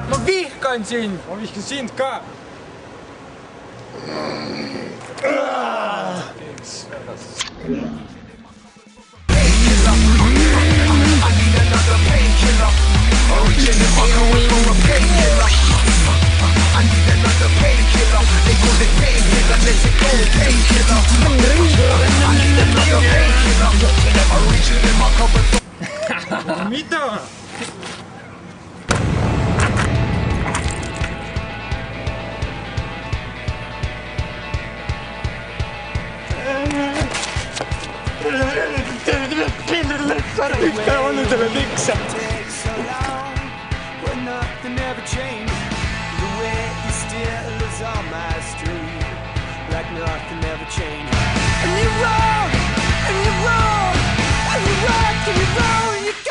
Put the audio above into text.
Ma vihkan sind! Ma vihkan sind ka! Mida? Nothing ever changed. The way you still is on my street, like nothing ever changed. And you're wrong, and you're wrong, and you're right, and you're wrong, and you're